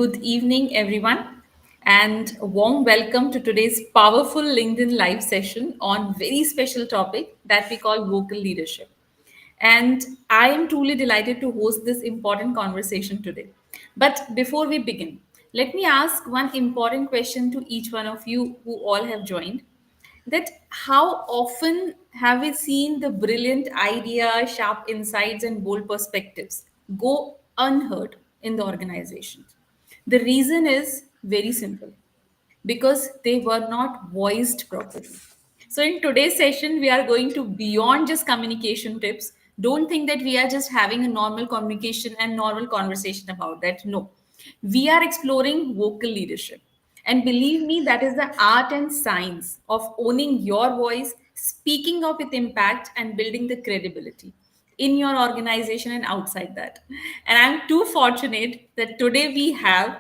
good evening, everyone, and a warm welcome to today's powerful LinkedIn live session on very special topic that we call vocal leadership. And I am truly delighted to host this important conversation today. But before we begin, let me ask one important question to each one of you who all have joined, that how often have we seen the brilliant idea, sharp insights, and bold perspectives go unheard in the organization? The reason is very simple, because they were not voiced properly. So, in today's session, we are going to beyond just communication tips. Don't think that we are just having a normal communication and normal conversation about that. No, we are exploring vocal leadership. And believe me, that is the art and science of owning your voice, speaking up with impact, and building the credibility in your organization and outside that. And I'm too fortunate that today we have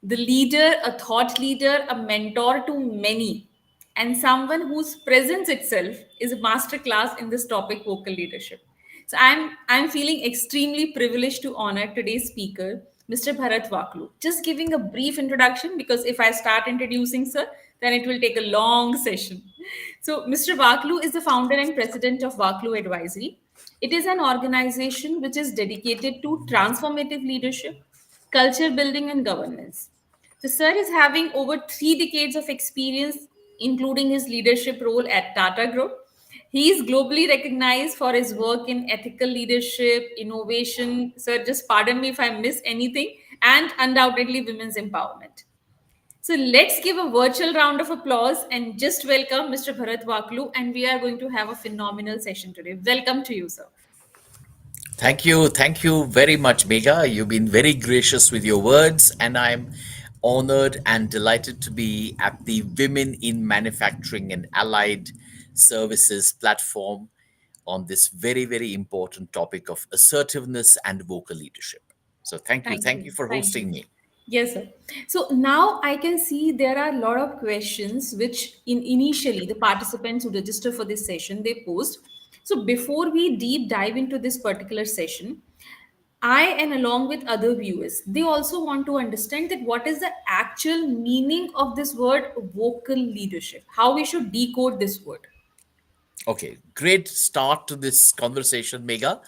the leader, a thought leader, a mentor to many, and someone whose presence itself is a masterclass in this topic, vocal leadership. So I'm feeling extremely privileged to honor today's speaker, Mr. Bharat Wakhlu. Just giving a brief introduction, because if I start introducing sir, then it will take a long session. So Mr. Wakhlu is the founder and president of Wakhlu Advisory. It is an organization which is dedicated to transformative leadership, culture building, and governance. So, Sir is having over 3 decades of experience, including his leadership role at Tata Group. He is globally recognized for his work in ethical leadership, innovation. Sir, just pardon me if I miss anything, and undoubtedly women's empowerment. So let's give a virtual round of applause and just welcome Mr. Bharat Waklu, and we are going to have a phenomenal session today. Welcome to you, sir. Thank you. Thank you very much, Mega. You've been very gracious with your words, and I'm honored and delighted to be at the Women in Manufacturing and Allied Services platform on this very, very important topic of assertiveness and vocal leadership. So, thank you. Thank Thank you. you for Thank you. hosting me. Yes, sir. So now I can see there are a lot of questions which initially the participants who register for this session they posed. So before we deep dive into this particular session, I and along with other viewers, they also want to understand that what is the actual meaning of this word vocal leadership, how we should decode this word. Okay, great start to this conversation, Mega.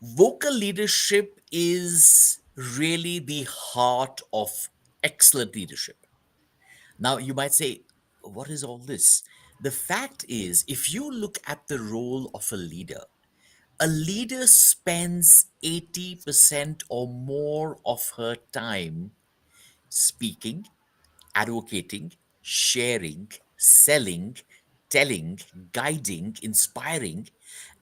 Vocal leadership is really the heart of excellent leadership. Now, you might say, what is all this? The fact is, if you look at the role of a leader spends 80% or more of her time speaking, advocating, sharing, selling, telling, guiding, inspiring.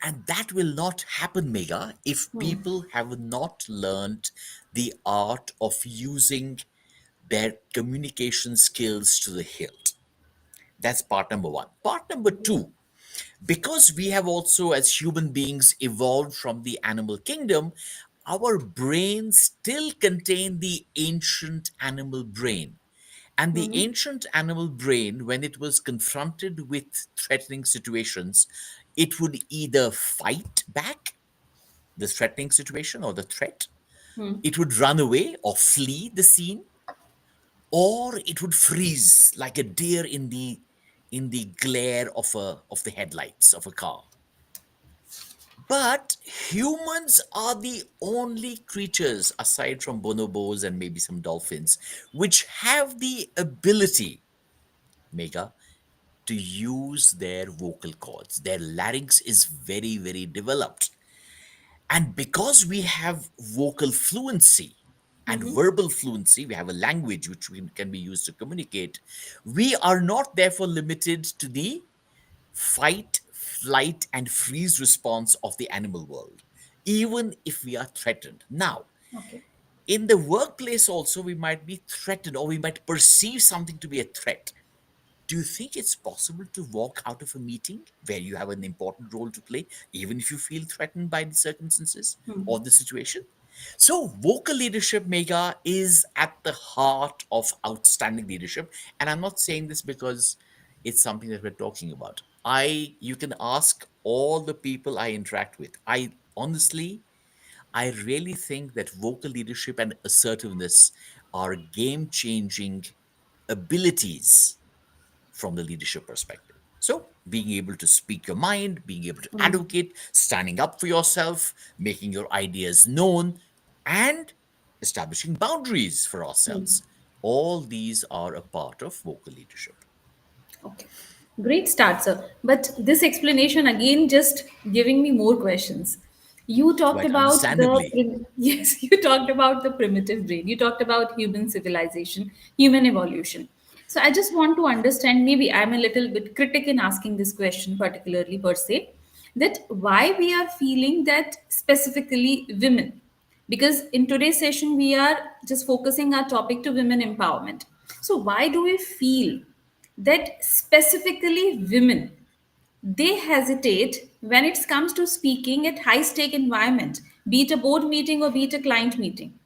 And that will not happen, Mega, if Hmm. people have not learned the art of using their communication skills to the hilt. That's part number one. Part number two, because we have also, as human beings, evolved from the animal kingdom, our brains still contain the ancient animal brain. And the Mm-hmm. ancient animal brain, when it was confronted with threatening situations, it would either fight back the threatening situation or the threat, it would run away or flee the scene, or it would freeze like a deer in the glare of the headlights of a car. But humans are the only creatures aside from bonobos and maybe some dolphins which have the ability, Mega, to use their vocal cords. Their larynx is very, very developed. And because we have vocal fluency and Mm-hmm. verbal fluency, we have a language which can be used to communicate, we are not therefore limited to the fight, flight, and freeze response of the animal world, even if we are threatened. Now, Okay. in the workplace, also, we might be threatened or we might perceive something to be a threat. Do you think it's possible to walk out of a meeting where you have an important role to play, even if you feel threatened by the circumstances or the situation? So, vocal leadership, Mega, is at the heart of outstanding leadership. And I'm not saying this because it's something that we're talking about. You can ask all the people I interact with. I really think that vocal leadership and assertiveness are game changing abilities from the leadership perspective. So, being able to speak your mind, being able to Hmm. advocate, standing up for yourself, making your ideas known, and establishing boundaries for ourselves. All these are a part of vocal leadership. Okay. Great start, sir. But this explanation again just giving me more questions. You talked Quite about understandably. yes, you talked about the primitive brain. You talked about human civilization, human evolution. So I just want to understand, maybe I'm a little bit critic in asking this question, particularly per se, that why we are feeling that specifically women, because in today's session we are just focusing our topic to women empowerment. So why do we feel that specifically women, they hesitate when it comes to speaking at high stake environment, be it a board meeting or be it a client meeting?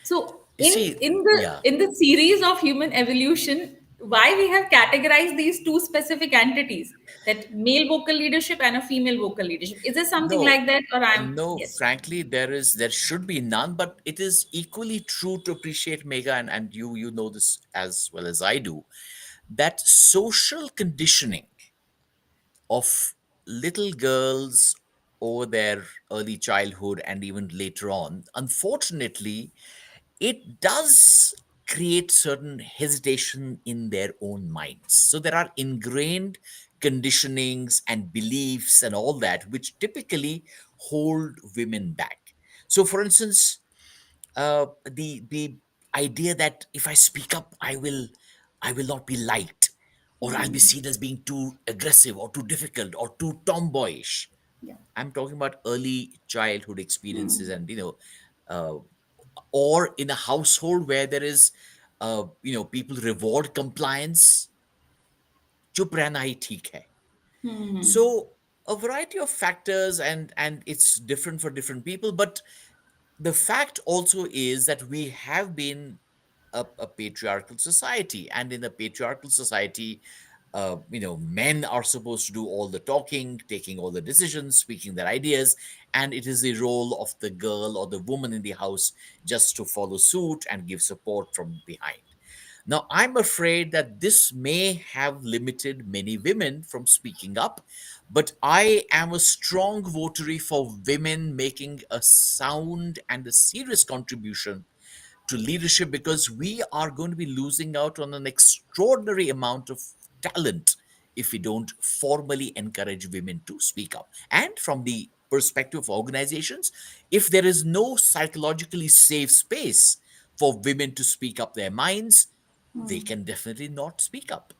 So You see, yeah. in the series of human evolution, why we have categorized these two specific entities, that male vocal leadership and a female vocal leadership? Is there something No, like that, or I'm no, yes? frankly, there should be none, but it is equally true to appreciate, Mega, and you know this as well as I do, that social conditioning of little girls over their early childhood and even later on, unfortunately, it does create certain hesitation in their own minds. So there are ingrained conditionings and beliefs and all that, which typically hold women back. So, for instance, the idea that if I speak up, I will not be liked, or I'll be seen as being too aggressive or too difficult or too tomboyish. Yeah. I'm talking about early childhood experiences, and uh, or in a household where there is, people reward compliance. Chup rehna hi theek hai. So a variety of factors, and it's different for different people, but the fact also is that we have been a patriarchal society, and in a patriarchal society, men are supposed to do all the talking, taking all the decisions, speaking their ideas, and it is the role of the girl or the woman in the house just to follow suit and give support from behind. Now, I'm afraid that this may have limited many women from speaking up, but I am a strong votary for women making a sound and a serious contribution to leadership, because we are going to be losing out on an extraordinary amount of talent if we don't formally encourage women to speak up. And from the perspective of organizations, if there is no psychologically safe space for women to speak up their minds, they can definitely not speak up.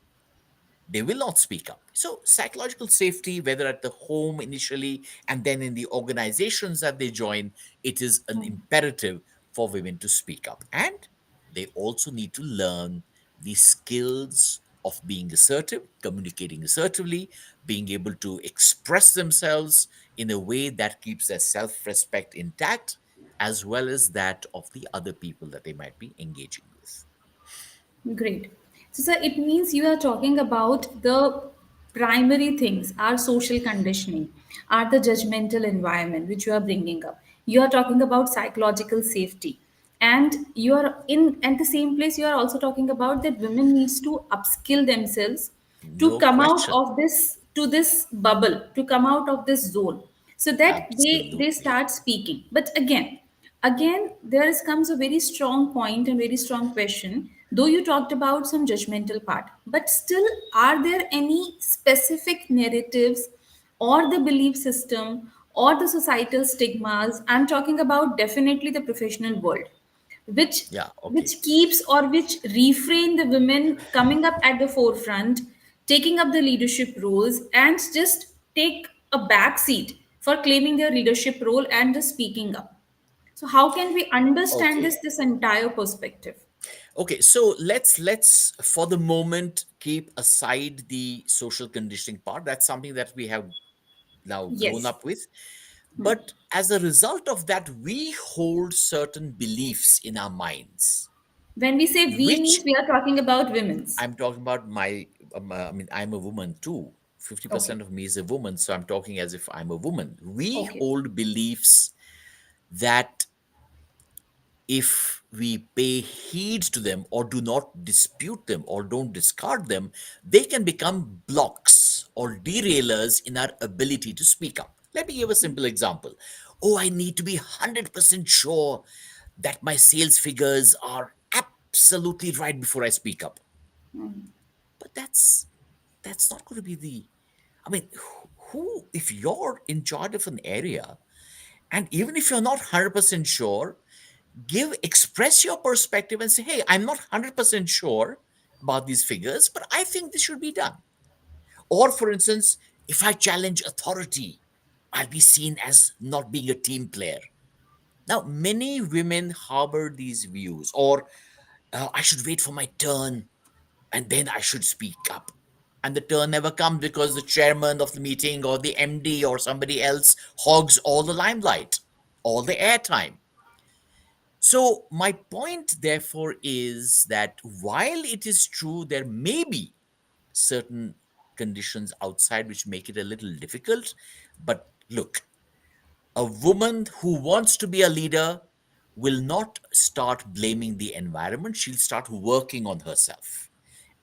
They will not speak up. So, psychological safety, whether at the home initially and then in the organizations that they join, it is an imperative for women to speak up. And they also need to learn the skills of being assertive, communicating assertively, being able to express themselves in a way that keeps their self respect intact, as well as that of the other people that they might be engaging with. Great. So, sir, it means you are talking about the primary things, our social conditioning, are the judgmental environment which you are bringing up. You are talking about psychological safety, and you are in at the same place. You are also talking about that women needs to upskill themselves to No come out question. of this bubble, to come out of this zone, so that they Absolutely. start speaking. But again there is comes a very strong point and very strong question. Though you talked about some judgmental part, but still, are there any specific narratives or the belief system or the societal stigmas? I'm talking about definitely the professional world, which Yeah, which okay. keeps or which refrain the women coming up at the forefront, taking up the leadership roles, and just take a back seat for claiming their leadership role and just speaking up. So how can we understand Okay. this entire perspective? Okay, so let's for the moment keep aside the social conditioning part. That's something that we have now grown Yes. up with. But as a result of that, we hold certain beliefs in our minds, When we say we which means we are talking about women's. I'm talking about I mean, I'm a woman too. Okay. 50% of me is a woman, so I'm talking as if I'm a woman. We Okay. hold beliefs that if we pay heed to them or do not dispute them or don't discard them, they can become blocks or derailers in our ability to speak up. Let me give a simple example. Oh, I need to be 100% sure that my sales figures are absolutely right before I speak up. But that's not going to be the, I mean, who, if you're in charge of an area, and even if you're not 100% sure, express your perspective and say, hey, I'm not 100% sure about these figures, but I think this should be done. Or for instance, if I challenge authority, I'll be seen as not being a team player. Now many women harbor these views, or I should wait for my turn and then I should speak up. And the turn never comes because the chairman of the meeting or the MD or somebody else hogs all the limelight, all the airtime. So, my point, therefore, is that while it is true there may be certain conditions outside which make it a little difficult, but look, a woman who wants to be a leader will not start blaming the environment, she'll start working on herself.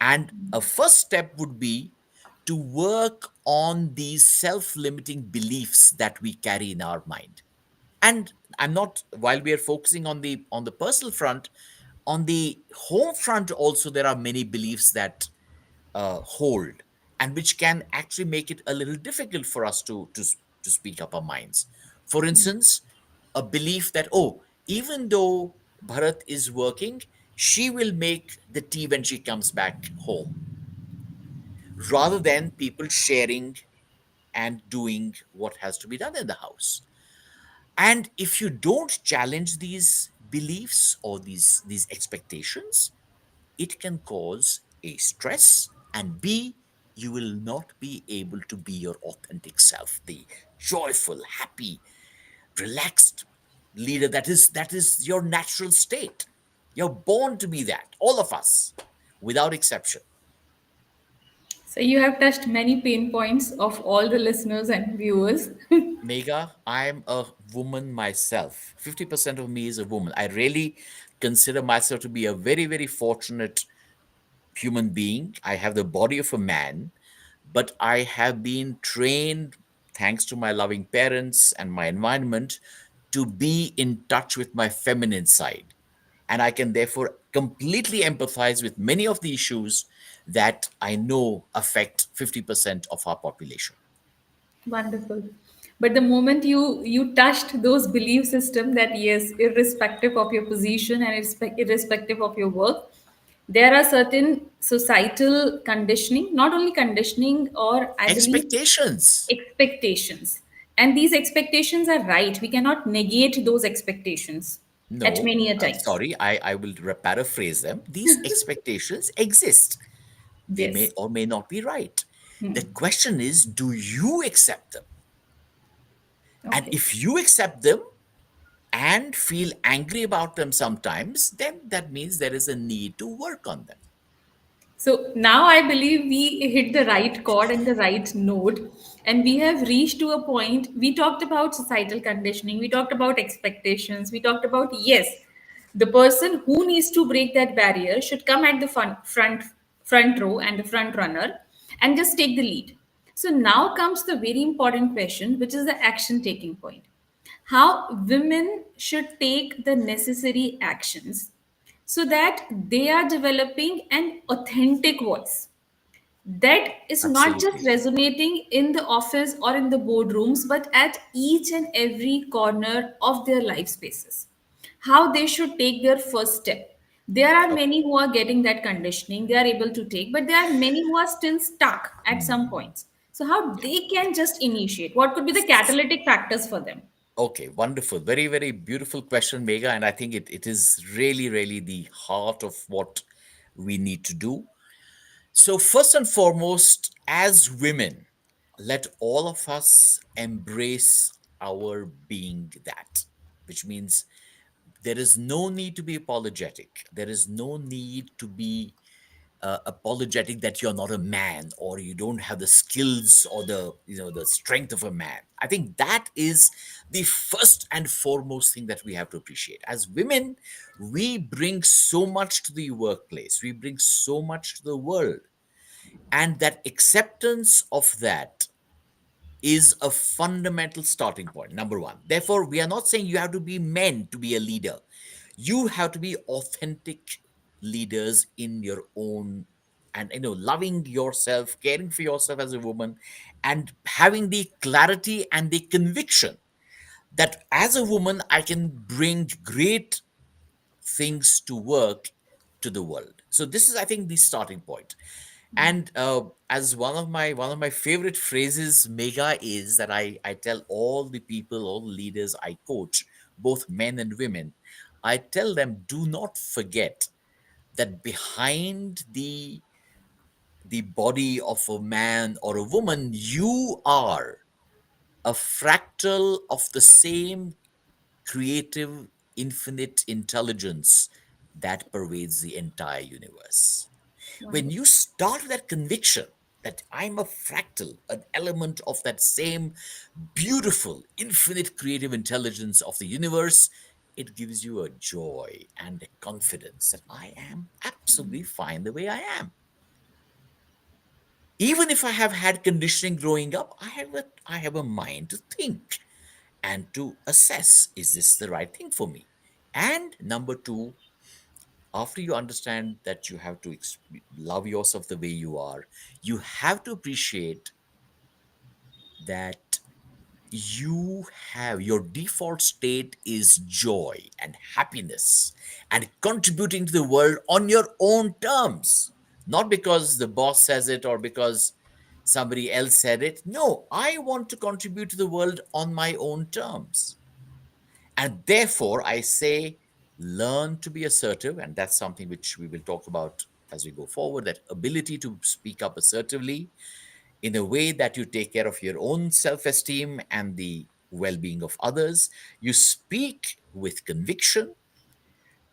And a first step would be to work on these self limiting beliefs that we carry in our mind. And I'm not, while we are focusing on the personal front, on the home front also there are many beliefs that hold, and which can actually make it a little difficult for us to speak up our minds. For instance, a belief that, oh, even though Bharat is working, she will make the tea when she comes back home, rather than people sharing and doing what has to be done in the house. And if you don't challenge these beliefs or these expectations, it can cause a stress, and B, you will not be able to be your authentic self, the joyful, happy, relaxed leader that is your natural state. You're born to be that, all of us, without exception. So you have touched many pain points of all the listeners and viewers. Mega, I'm a woman myself. 50% of me is a woman. I really consider myself to be a very, very fortunate human being. I have the body of a man, but I have been trained, thanks to my loving parents and my environment, to be in touch with my feminine side. And I can therefore completely empathize with many of the issues that I know affect 50% of our population. Wonderful. But the moment you touched those belief system that yes, irrespective of your position and irrespective of your work, there are certain societal conditioning, not only conditioning, or I believe Expectations. expectations. And these expectations are right. We cannot negate those expectations at No, many a times. sorry, I will paraphrase them. These expectations exist. They may Yes. or may not be right. The question is, do you accept them? And Okay. if you accept them and feel angry about them sometimes, then that means there is a need to work on them. So now I believe we hit the right chord and the right note, and we have reached to a point. We talked about societal conditioning, we talked about expectations, we talked about yes, the person who needs to break that barrier should come at the front row and the front runner and just take the lead. So now comes the very important question, which is the action taking point. How women should take the necessary actions so that they are developing an authentic voice that is not just Absolutely. resonating in the office or in the boardrooms, but at each and every corner of their life spaces. How they should take their first step. There are Okay. many who are getting that conditioning, they are able to take, but there are many who are still stuck at some points. So, how Yeah. they can just initiate? What could be the catalytic factors for them? Okay, wonderful. Very, very beautiful question, Mega. And I think it is really, really the heart of what we need to do. So, first and foremost, as women, let all of us embrace our being that, which means there is no need to be apologetic. There is no need to be apologetic that you're not a man, or you don't have the skills or the, the strength of a man. I think that is the first and foremost thing that we have to appreciate. As women, we bring so much to the workplace, we bring so much to the world, and that acceptance of that is a fundamental starting point, number one. Therefore, we are not saying you have to be men to be a leader. You have to be authentic leaders in your own, and loving yourself, caring for yourself as a woman, and having the clarity and the conviction that as a woman I can bring great things to work to the world. So this is, I think, the starting point. And as one of my favorite phrases, Mega, is that I tell all the people, all the leaders I coach, both men and women, I tell them, do not forget that behind the body of a man or a woman, you are a fractal of the same creative, infinite intelligence that pervades the entire universe. When Wonderful. you start with that conviction that I'm a fractal, an element of that same beautiful, infinite creative intelligence of the universe, it gives you a joy and a confidence that I am absolutely fine the way I am. Even if I have had conditioning growing up, I have a mind to think and to assess, is this the right thing for me? And number two, after you understand that you have to love yourself the way you are, you have to appreciate that you have your default state is joy and happiness and contributing to the world on your own terms, not because the boss says it or because somebody else said it. No, I want to contribute to the world on my own terms. And therefore, I say, learn to be assertive. And that's something which we will talk about as we go forward, that ability to speak up assertively in a way that you take care of your own self esteem and the well being of others. You speak with conviction,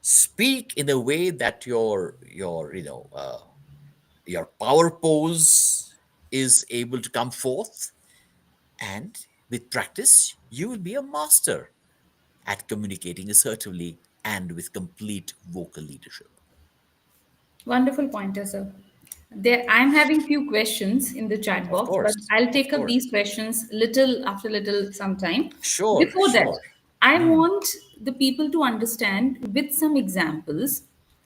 speak in a way that your power pose is able to come forth. And with practice, you will be a master at communicating assertively and with complete vocal leadership. Wonderful pointer, sir. There, I'm having few questions in the chat Of box, but course, I'll of take up course. these questions little after little sometime. Sure, Before that, sure. I want the people to understand with some examples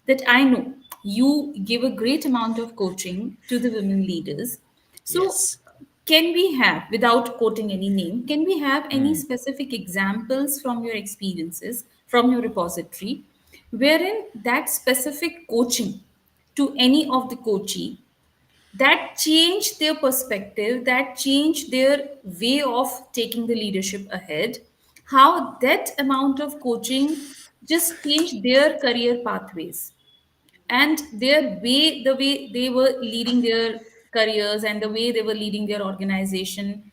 that I know you give a great amount of coaching to the women leaders. So, Yes. can we have, without quoting any name, can we have any specific examples from your experiences, from your repository, wherein that specific coaching to any of the coachee that changed their perspective, that changed their way of taking the leadership ahead, how that amount of coaching just changed their career pathways and their way, the way they were leading their careers and the way they were leading their organization.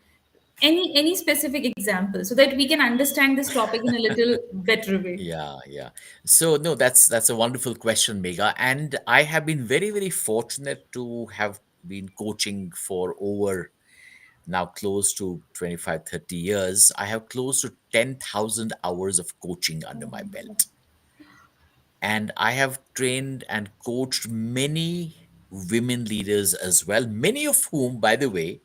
Any specific example so that we can understand this topic in a little better way. Yeah, yeah. So no, that's a wonderful question, Mega. And I have been very, very fortunate to have been coaching for over now close to 25, 30 years. I have close to 10,000 hours of coaching under my belt. And I have trained and coached many women leaders as well, many of whom, by the way,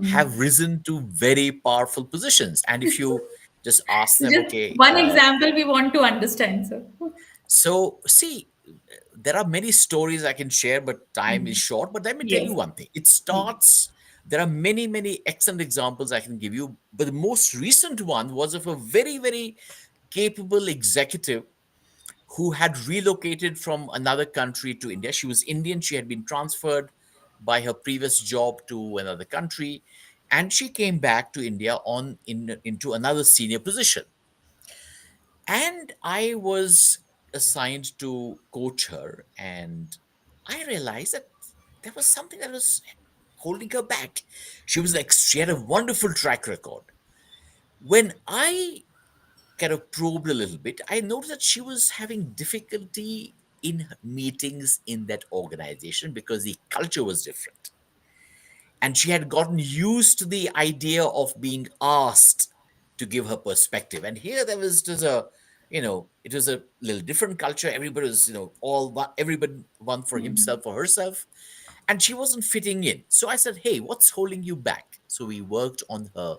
have risen to very powerful positions. And if you just ask So them, just okay, one example we want to understand, sir. so see, there are many stories I can share, but time is short. But let me tell you Yes. one thing. It starts, there are many, many excellent examples I can give you. But the most recent one was of a very, very capable executive who had relocated from another country to India. She was Indian. She had been transferred by her previous job to another country. And she came back to India into another senior position. And I was assigned to coach her, and I realized that there was something that was holding her back. She had a wonderful track record. When I kind of probed a little bit, I noticed that she was having difficulty in meetings in that organization because the culture was different. And she had gotten used to the idea of being asked to give her perspective. And here there was just a, it was a little different culture. Everybody was, everybody one for himself or herself. And she wasn't fitting in. So I said, hey, what's holding you back? So we worked on her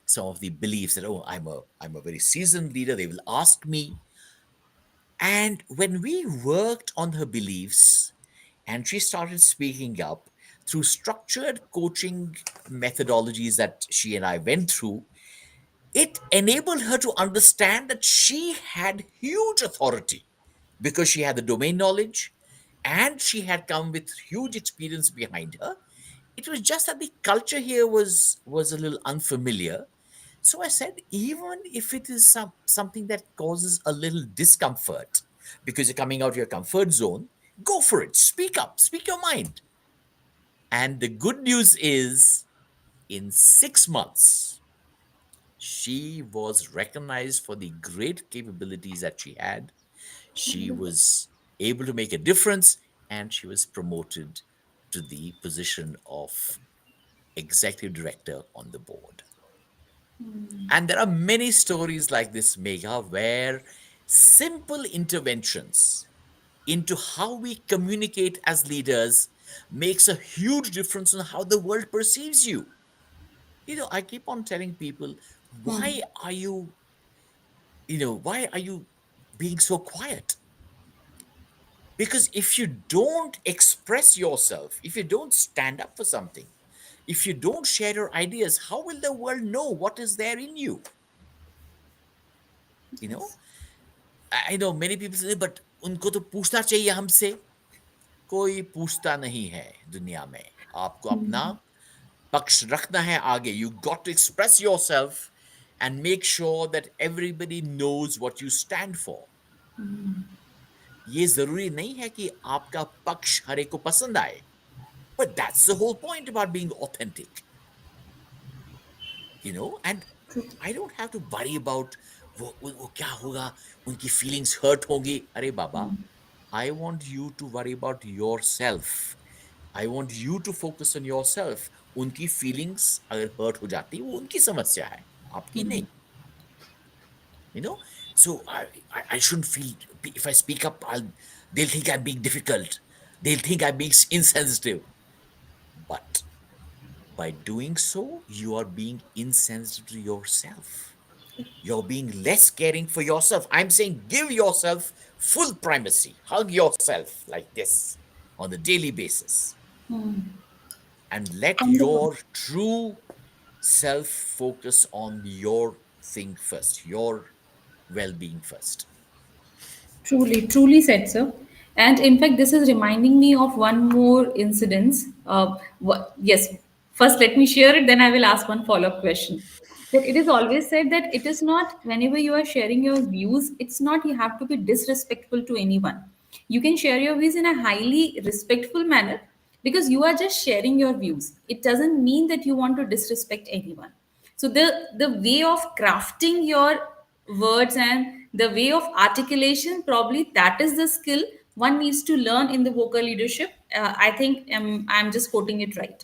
some of the beliefs that, oh, I'm a very seasoned leader. They will ask me. And when we worked on her beliefs and she started speaking up through structured coaching methodologies that she and I went through, it enabled her to understand that she had huge authority because she had the domain knowledge and she had come with huge experience behind her. It was just that the culture here was a little unfamiliar. So I said, even if it is something that causes a little discomfort because you're coming out of your comfort zone, go for it. Speak up, speak your mind. And the good news is, in 6 months, she was recognized for the great capabilities that she had. She was able to make a difference and she was promoted to the position of executive director on the board. And there are many stories like this, Megha, where simple interventions into how we communicate as leaders makes a huge difference in how the world perceives you. I keep on telling people, why are you, why are you being so quiet? Because if you don't express yourself, if you don't stand up for something, if you don't share your ideas, how will the world know what is there in you? You know, Yes. I know many people say, but उनको तो पूछना चाहिए हमसे. कोई पूछता नहीं है दुनिया में. आपको अपना पक्ष रखना है आगे. You got to express yourself and make sure that everybody knows what you stand for. ये जरूरी नहीं है कि आपका पक्ष हर एक को पसंद आए. But that's the whole point about being authentic, and I don't have to worry about वो क्या होगा, उनकी feelings hurt होंगी. अरे बाबा, I want you to worry about yourself. I want you to focus on yourself. उनकी feelings अगर hurt हो जाती वो उनकी समस्या है, आपकी नहीं. You know, so I shouldn't feel, if I speak up, they'll think I'm being difficult. They'll think I'm being insensitive. But by doing so, you are being insensitive to yourself. You're being less caring for yourself. I'm saying give yourself full primacy. Hug yourself like this on a daily basis and let And your true self focus on your thing first, your well being first. truly, truly said, sir. And in fact, this is reminding me of one more incident. Yes, first let me share it, then I will ask one follow up question. That it is always said that it is not, whenever you are sharing your views, it's not you have to be disrespectful to anyone. You can share your views in a highly respectful manner because you are just sharing your views. It doesn't mean that you want to disrespect anyone. So the way of crafting your words and the way of articulation, probably that is the skill one needs to learn in the vocal leadership. I think I'm just quoting it right.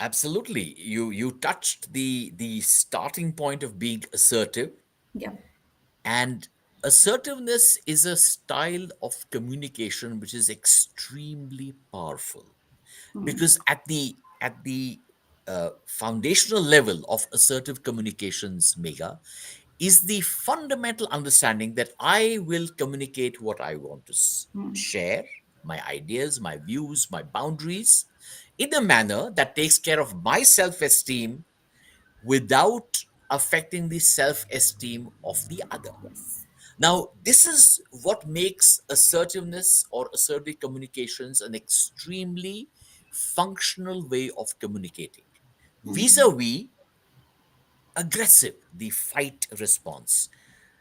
Absolutely. You touched the starting point of being assertive. Yeah. And assertiveness is a style of communication which is extremely powerful because at the foundational level of assertive communications, Mega, is the fundamental understanding that I will communicate what I want to share, my ideas, my views, my boundaries, in a manner that takes care of my self-esteem without affecting the self-esteem of the other. Yes. Now, this is what makes assertiveness or assertive communications an extremely functional way of communicating. Vis a vis aggressive, the fight response.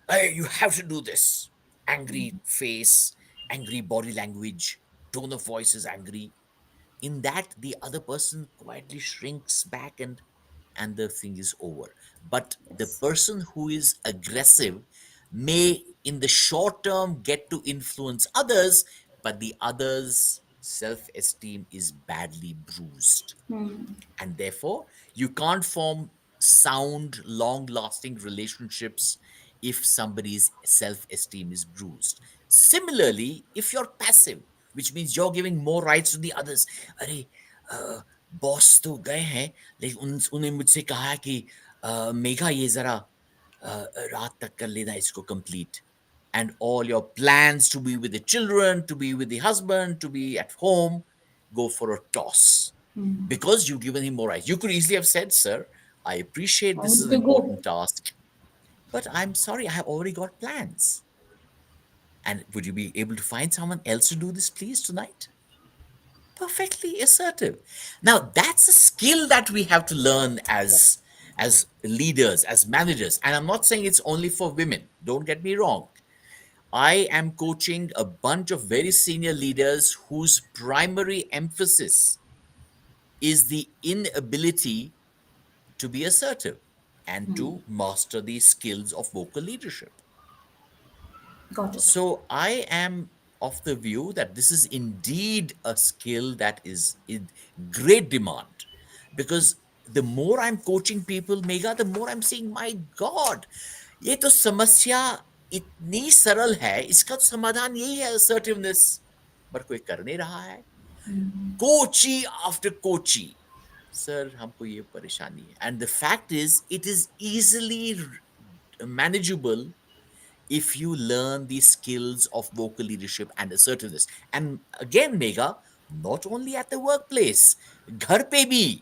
Hey, you have to do this. Angry face, angry body language, tone of voice is angry. In that, the other person quietly shrinks back and the thing is over. But the Yes. person who is aggressive may in the short term get to influence others, but the others' self esteem is badly bruised. And therefore, you can't form sound, long lasting relationships if somebody's self esteem is bruised. Similarly, if you're passive, which means you're giving more rights to the others, अरे boss तो गए हैं, लेकिन उन्हें मुझसे कहा है कि मेघा ये जरा रात तक कर लेना इसको complete, and all your plans to be with the children, to be with the husband, to be at home go for a toss because you've given him more rights. You could easily have said, "Sir, I appreciate I this is need an to go. important task, but I'm sorry, I have already got plans. And would you be able to find someone else to do this, please, tonight?" Perfectly assertive. Now, that's a skill that we have to learn as leaders, as managers. And I'm not saying it's only for women. Don't get me wrong. I am coaching a bunch of very senior leaders whose primary emphasis is the inability to be assertive and to master the skills of vocal leadership. Got it. So I am of the view that this is indeed a skill that is in great demand because the more I'm coaching people, Mega, the more I'm seeing, my God, ये तो समस्या इतनी सरल है, इसका तो समाधान यही है assertiveness, पर कोई कर नहीं रहा है. कोची आफ्टर कोची, सर हमको ये परेशानी है, and the fact is it is easily manageable if you learn the skills of vocal leadership and assertiveness. And again, Mega, not only at the workplace, घर पे भी,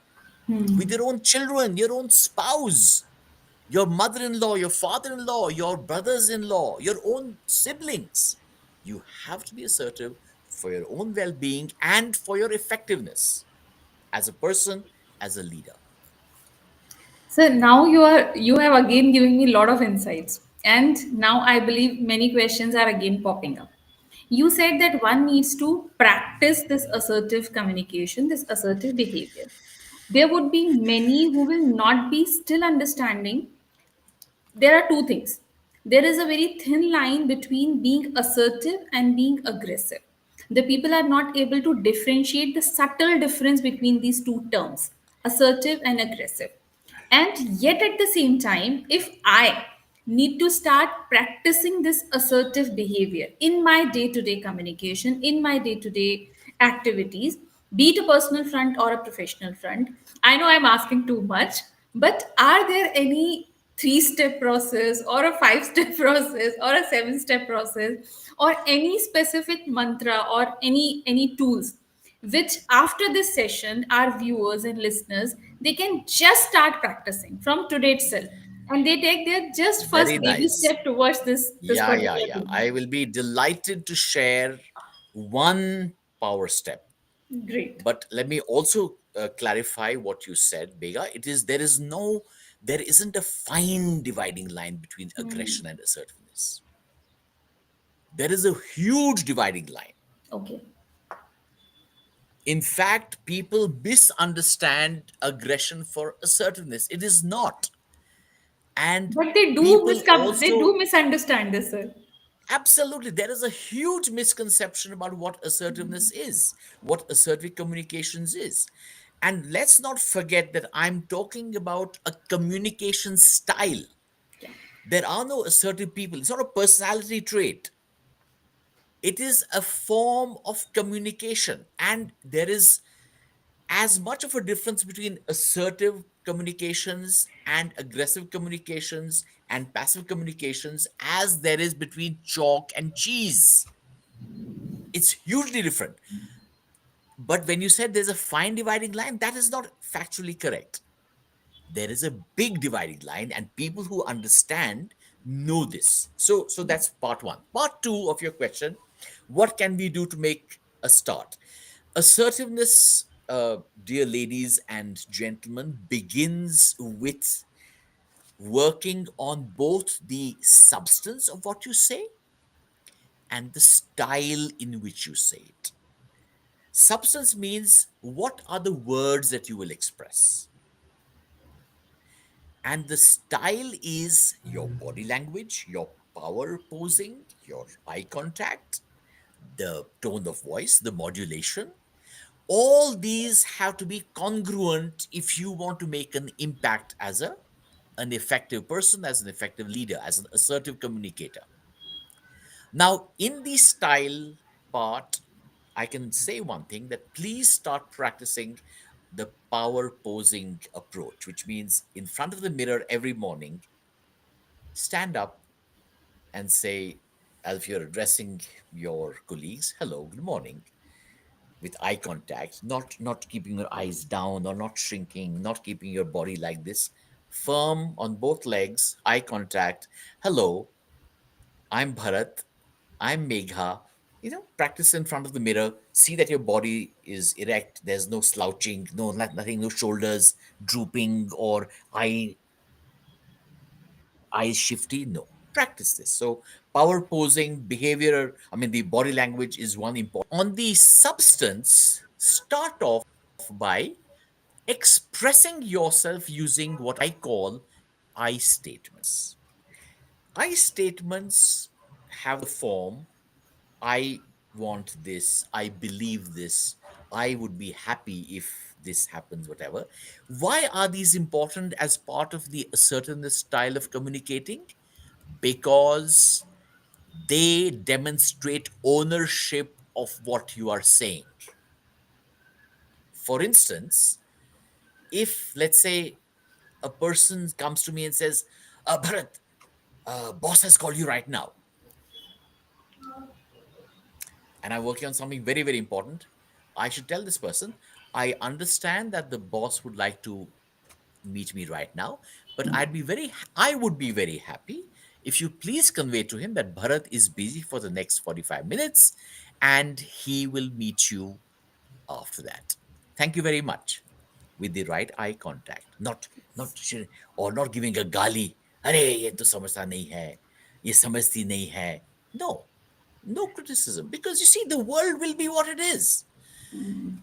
with your own children, your own spouse, your mother-in-law, your father-in-law, your brothers-in-law, your own siblings. You have to be assertive for your own well-being and for your effectiveness as a person, as a leader. So now you have again given me a lot of insights. And now I believe many questions are again popping up. You said that one needs to practice this assertive communication, this assertive behavior. There would be many who will not be still understanding. There are two things. There is a very thin line between being assertive and being aggressive. The people are not able to differentiate the subtle difference between these two terms, assertive and aggressive. And yet, at the same time, if I need to start practicing this assertive behavior in my day to day communication, in my day to day activities, be it a personal front or a professional front, I know I'm asking too much, but are there any three-step process or a five-step process or a seven-step process or any specific mantra or any tools which after this session our viewers and listeners they can just start practicing from today itself and they take their just first Very baby nice. step towards this Yeah, yeah, particular yeah. thing. I will be delighted to share one power step. Great. But let me also clarify what you said, Bega. It is there isn't a fine dividing line between aggression and assertiveness. There is a huge dividing line. Okay. In fact, people misunderstand aggression for assertiveness. It is not. And But they do people they do also, misunderstand this, sir. absolutely, there is a huge misconception about what assertiveness is, what assertive communications is. And let's not forget that I'm talking about a communication style. Yeah. There are no assertive people. It's not a personality trait. It is a form of communication. And there is as much of a difference between assertive communications and aggressive communications and passive communications as there is between chalk and cheese. It's hugely different. But when you said there's a fine dividing line, that is not factually correct. There is a big dividing line, and people who understand know this. So that's part one. Part two of your question: what can we do to make a start? Assertiveness, dear ladies and gentlemen, begins with working on both the substance of what you say and the style in which you say it. Substance means what are the words that you will express, and the style is your body language, your power posing, your eye contact, the tone of voice, the modulation, all these have to be congruent if you want to make an impact as an effective person, as an effective leader, as an assertive communicator. Now, in the style part, I can say one thing, that please start practicing the power posing approach, which means in front of the mirror every morning, stand up and say, as if you're addressing your colleagues, hello, good morning, with eye contact, not keeping your eyes down or not shrinking, not keeping your body like this, firm on both legs, eye contact, hello, I'm Bharat, I'm Megha. Practice in front of the mirror. See that your body is erect. There's no slouching, nothing, no shoulders drooping or eyes shifty. No. Practice this. So, power posing, behavior, I mean, the body language is one important. On the substance, start off by expressing yourself using what I call I statements. I statements have the form I want this, I believe this, I would be happy if this happens, whatever. Why are these important as part of the assertiveness style of communicating? Because they demonstrate ownership of what you are saying. For instance, if let's say a person comes to me and says, Bharat, boss has called you right now, and I'm working on something very, very important, I should tell this person, I understand that the boss would like to meet me right now, but I would be very happy if you please convey to him that Bharat is busy for the next 45 minutes and he will meet you after that. Thank you very much. With the right eye contact, or not giving a gali. अरे ये तो समझता नहीं है, ये समझती नहीं है. No, no criticism, because you see, the world will be what it is.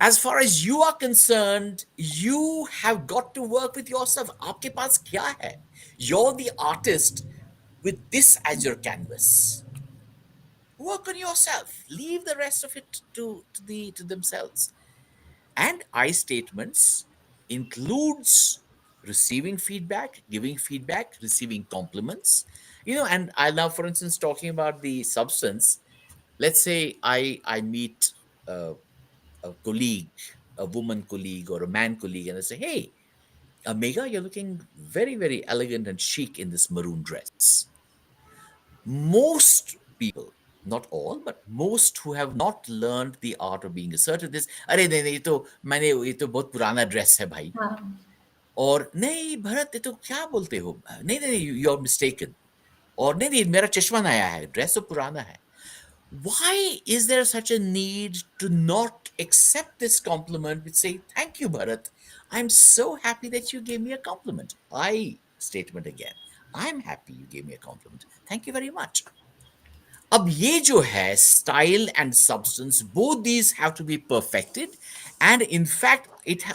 As far as you are concerned, you have got to work with yourself. आपके पास क्या है? You're the artist with this as your canvas. Work on yourself. Leave the rest of it to themselves. And I statements includes receiving feedback, giving feedback, receiving compliments. And I love, for instance, talking about the substance. Let's say I meet a colleague, a woman colleague or a man colleague, and I say, "Hey, Mega, you're looking very, very elegant and chic in this maroon dress." Most people, not all, but most who have not learned the art of being assertive, this, अरे नहीं नहीं, ये तो बहुत पुराना dress है भाई, हाँ. और नहीं भरत, ये तो क्या बोलते हो, नहीं नहीं, यू आर मिस्टेकन, और नहीं नहीं, मेरा चश्मा नया है, ड्रेस तो पुराना है. Why is there such a need to not accept this compliment with say, thank you, Bharat? I'm so happy that you gave me a compliment. I statement again. I'm happy you gave me a compliment. Thank you very much. अब ये जो है style and substance, both these have to be perfected, and in fact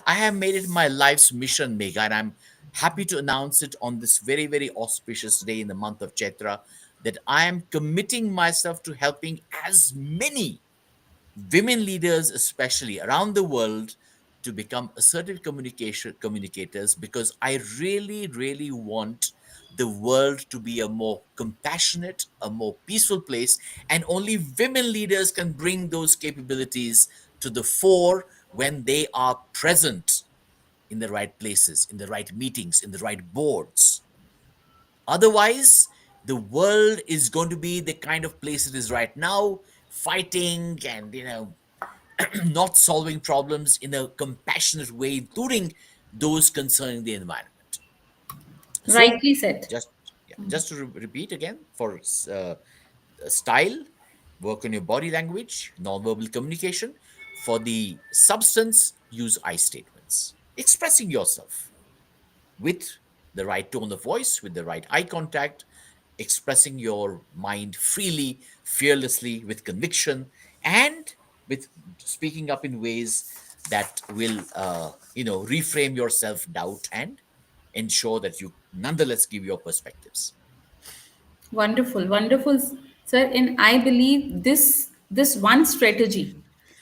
I have made it my life's mission, Megha, and I'm happy to announce it on this very, very auspicious day in the month of Chaitra, that I am committing myself to helping as many women leaders, especially around the world, to become assertive communication communicators, because I really, really want the world to be a more compassionate, a more peaceful place, and only women leaders can bring those capabilities to the fore when they are present in the right places, in the right meetings, in the right boards. Otherwise, the world is going to be the kind of place it is right now, fighting and not solving problems in a compassionate way, including those concerning the environment. So, Rightly said. just yeah, just to repeat again, for style, work on your body language, non-verbal communication. For the substance, use I statements, expressing yourself with the right tone of voice, with the right eye contact, expressing your mind freely, fearlessly, with conviction, and with speaking up in ways that will, reframe your self doubt and ensure that you nonetheless give your perspectives. Wonderful, wonderful, sir. And I believe this one strategy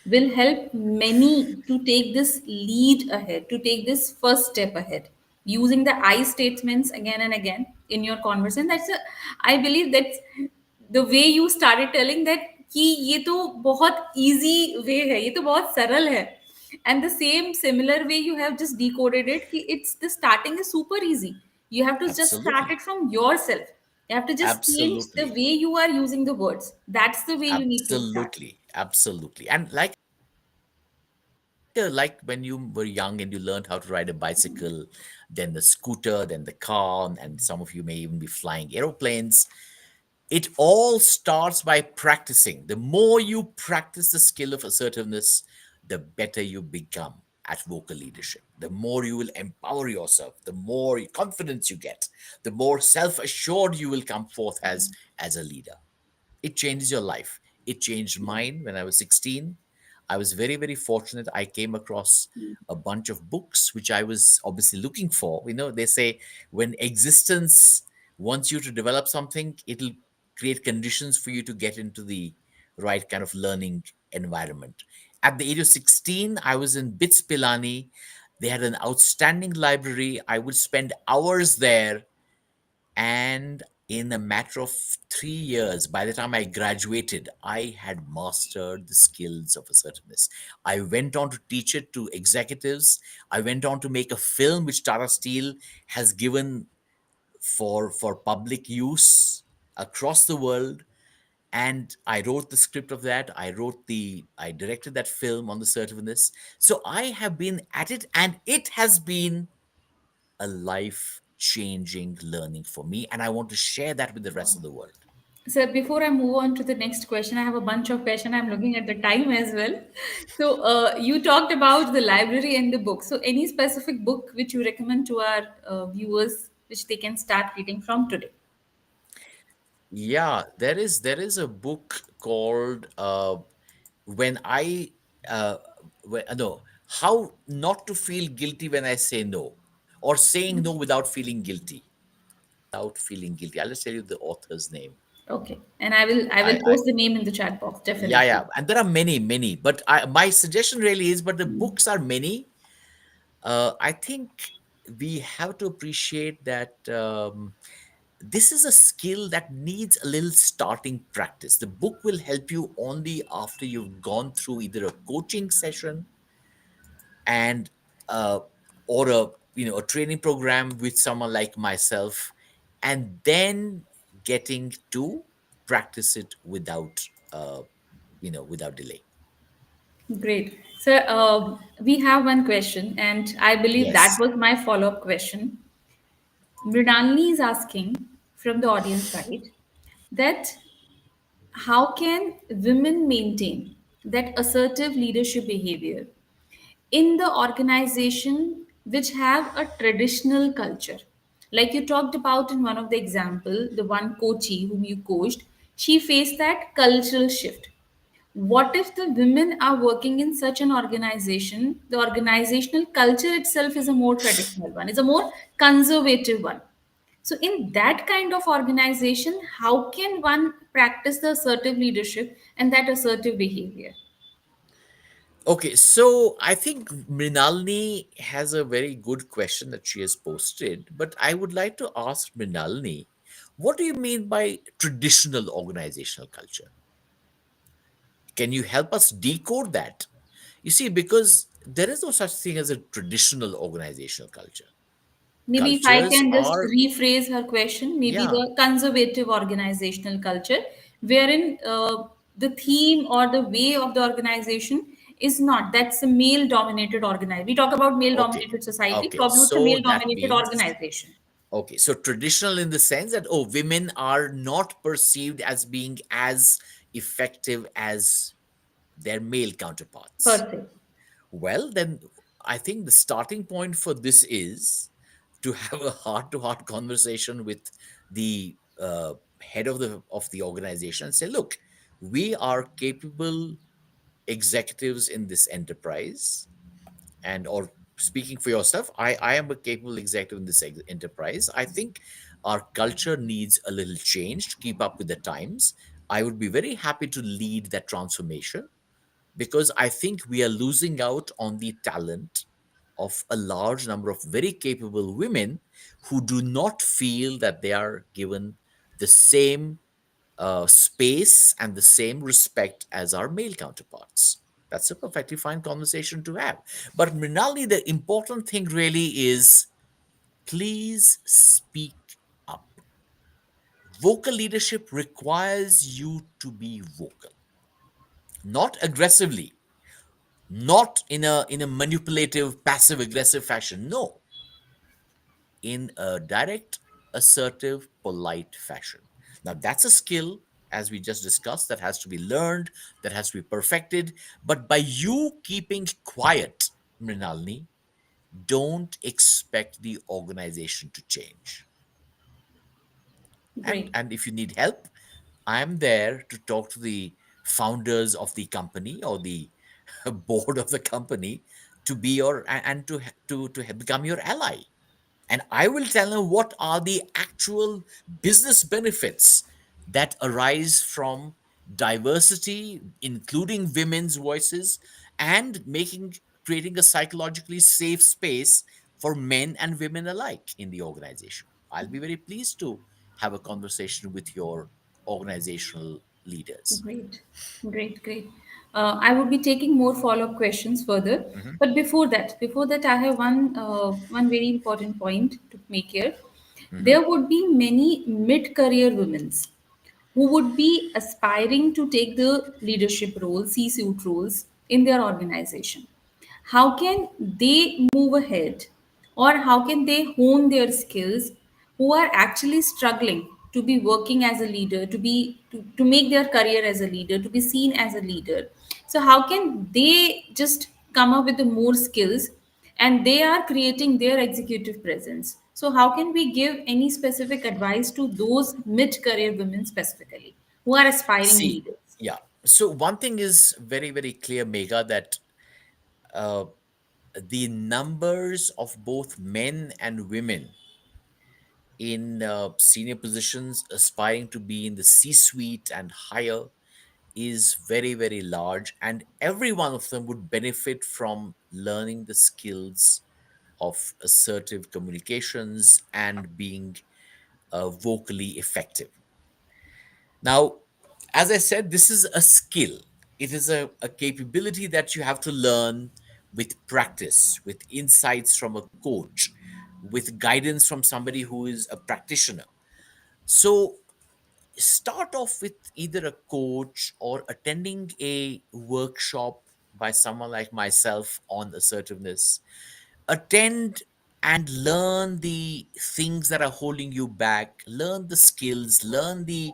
will help many to take this lead ahead, to take this first step ahead, using the I statements again and again in your conversation. I believe that's the way you started telling that कि ये तो बहुत easy way है, ये तो बहुत सरल है. And the same similar way you have just decoded it, कि it's the starting is super easy. You have to just start Absolutely. it from yourself. You have to just change the Absolutely. way you are using the words. That's the way you need to start. Absolutely. Absolutely. And like when you were young and you learned how to ride a bicycle, then the scooter, then the car, and some of you may even be flying aeroplanes. It all starts by practicing. The more you practice the skill of assertiveness, the better you become at vocal leadership. The more you will empower yourself, the more confidence you get, the more self-assured you will come forth as a leader. It changes your life. It changed mine when I was 16. I was very, very fortunate. I came across a bunch of books which I was obviously looking for. You know, they say when existence wants you to develop something, it'll create conditions for you to get into the right kind of learning environment. At the age of 16, I was in Bits Pilani. They had an outstanding library. I would spend hours there, and in a matter of 3 years, by the time I graduated, I had mastered the skills of assertiveness. I went on to teach it to executives. I went on to make a film which Tata Steel has given for public use across the world. And I wrote the script of that. I directed that film on the assertiveness. So I have been at it, and it has been a life changing learning for me, and I want to share that with the rest of the world. So before I move on to the next question, I have a bunch of questions. I'm looking at the time as well. So you talked about the library and the book. So any specific book which you recommend to our viewers, which they can start reading from today? Yeah, there is a book called when I no, how not to feel guilty when I say no, or saying no without feeling guilty. Without feeling guilty. I'll just tell you the author's name. Okay, and I will I post the name in the chat box Yeah, definitely. yeah, and there are many, but my suggestion really is, but the books are many. I think we have to appreciate that this is a skill that needs a little starting practice. The book will help you only after you've gone through either a coaching session and uh, or a training program with someone like myself, and then getting to practice it without delay. Great. So we have one question, and I believe that Yes. was my follow-up question. Mridalini is asking from the audience side that how can women maintain that assertive leadership behavior in the organization which have a traditional culture, like you talked about in one of the example, the one coachee whom you coached, she faced that cultural shift. What if the women are working in such an organization, the organizational culture itself is a more traditional one, is a more conservative one? So in that kind of organization, how can one practice the assertive leadership and that assertive behavior? Okay, so I think Mrinalini has a very good question that she has posted, but I would like to ask Mrinalini, what do you mean by traditional organizational culture? Can you help us decode that? You see, because there is no such thing as a traditional organizational culture. Maybe if I Cultures can just are, rephrase her question, maybe yeah. the conservative organizational culture, wherein the theme or the way of the organization is not, that's a male dominated organization. We talk about male Okay. dominated society, Okay. probably it's a So male that dominated means, organization. okay, so traditional in the sense that, oh, women are not perceived as being as effective as their male counterparts. Per se. Well, then I think the starting point for this is to have a heart-to-heart conversation with the head of the organization and say, look, we are capable executives in this enterprise, and or speaking for yourself, I am a capable executive in this enterprise. I think Our culture needs a little change to keep up with the times. I would be very happy to lead that transformation because I think we are losing out on the talent of a large number of very capable women who do not feel that they are given the same space and the same respect as our male counterparts. That's a perfectly fine conversation to have. But Mrinalini, the important thing really is please speak up. Vocal leadership requires you to be vocal, not aggressively, not in a manipulative, passive aggressive fashion. No, in a direct, assertive, polite fashion. Now, that's a skill, as we just discussed, that has to be learned, that has to be perfected. But by you keeping quiet, Mrinalini, don't expect the organization to change. And, Great. and if you need help, I'm there to talk to the founders of the company or the board of the company to be your and to become your ally, and I will tell them what are the actual business benefits that arise from diversity, including women's voices, and making creating a psychologically safe space for men and women alike in the organization. I'll be very pleased to have a conversation with your organizational leaders. Great, great, great. I would be taking more follow-up questions further, Mhm, but before that, I have one very important point to make here. mhm. There would be many mid-career women who would be aspiring to take the leadership roles, C-suite roles in their organization. How can they move ahead, or how can they hone their skills who are actually struggling to be working as a leader, to make their career as a leader, to be seen as a leader? So how can they just come up with the more skills, and they are creating their executive presence? So how can we give any specific advice to those mid-career women specifically who are aspiring See, leaders? yeah. So one thing is very, very clear, Mega, that uh, the numbers of both men and women in senior positions aspiring to be in the C suite and higher is very, very large. And every one of them would benefit from learning the skills of assertive communications and being vocally effective. Now, as I said, this is a skill. It is a capability that you have to learn with practice, with insights from a coach, with guidance from somebody who is a practitioner. So, start off with either a coach or attending a workshop by someone like myself on assertiveness. Attend and learn the things that are holding you back, learn the skills, learn the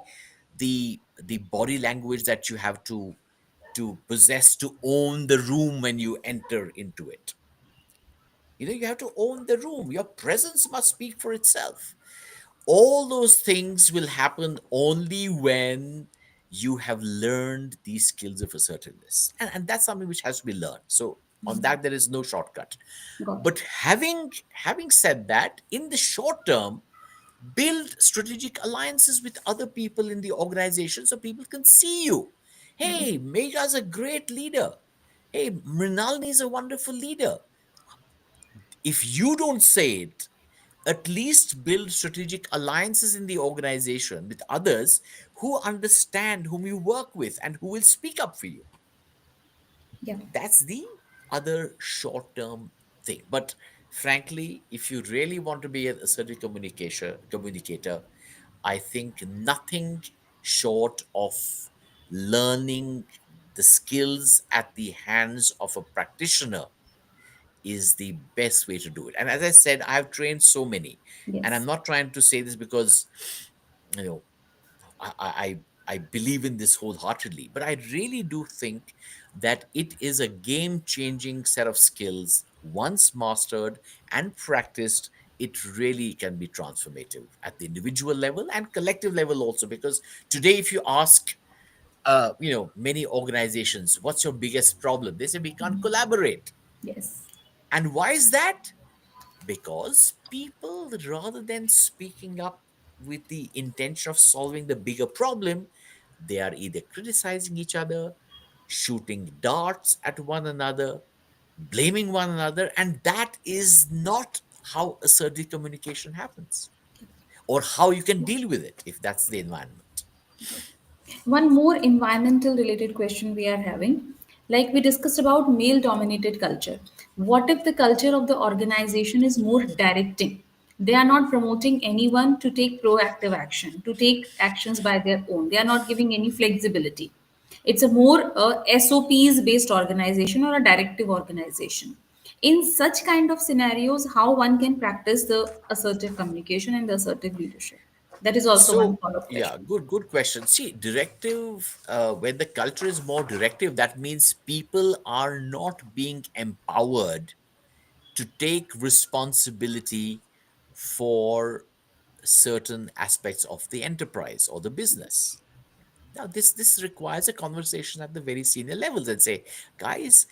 body language that you have to possess to own the room when you enter into it. You have to own the room. Your presence must speak for itself. All those things will happen only when you have learned these skills of assertiveness, and that's something which has to be learned. So on that there is no shortcut. Got But having said that, in the short term, build strategic alliances with other people in the organization so people can see you. Hey, Mega's a great leader. Hey, Mrinalini is a wonderful leader. If you don't say it, at least build strategic alliances in the organization with others who understand, whom you work with, and who will speak up for you. Yeah. That's the other short term thing. But frankly, if you really want to be an assertive communicator, I think nothing short of learning the skills at the hands of a practitioner is the best way to do it. And as I said, I've trained so many, and I'm Yes. not trying to say this because you know I believe in this wholeheartedly, but I really do think that it is a game changing set of skills. Once mastered and practiced, it really can be transformative at the individual level and collective level also. Because today, if you ask, many organizations, what's your biggest problem? They say we can't collaborate. Yes. And why is that? Because people, rather than speaking up, with the intention of solving the bigger problem, they are either criticizing each other, shooting darts at one another, blaming one another, and that is not how assertive communication happens, or how you can deal with it if that's the environment. One more environmental related question we are having. Like we discussed about male dominated culture. What if the culture of the organization is more directing? They are not promoting anyone to take proactive action, to take actions by their own. They are not giving any flexibility. It's a more SOPs based organization or a directive organization. In such kind of scenarios, how one can practice the assertive communication and the assertive leadership? That is also one So, follow-up yeah, question. good question. See, directive, when the culture is more directive, that means people are not being empowered to take responsibility for certain aspects of the enterprise or the business. Now, this requires a conversation at the very senior levels and say, guys,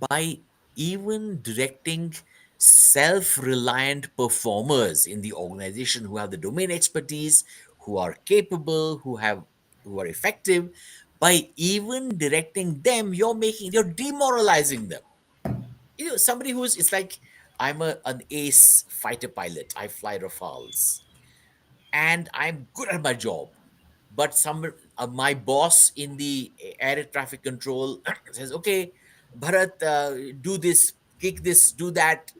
by even directing self-reliant performers in the organization who have the domain expertise, who are capable, who are effective, by even directing them, you're demoralizing them. You know, somebody who's it's like I'm an ace fighter pilot. I fly Rafales and I'm good at my job. But my boss in the air traffic control says, "Okay, Bharat, do this, kick this, do that,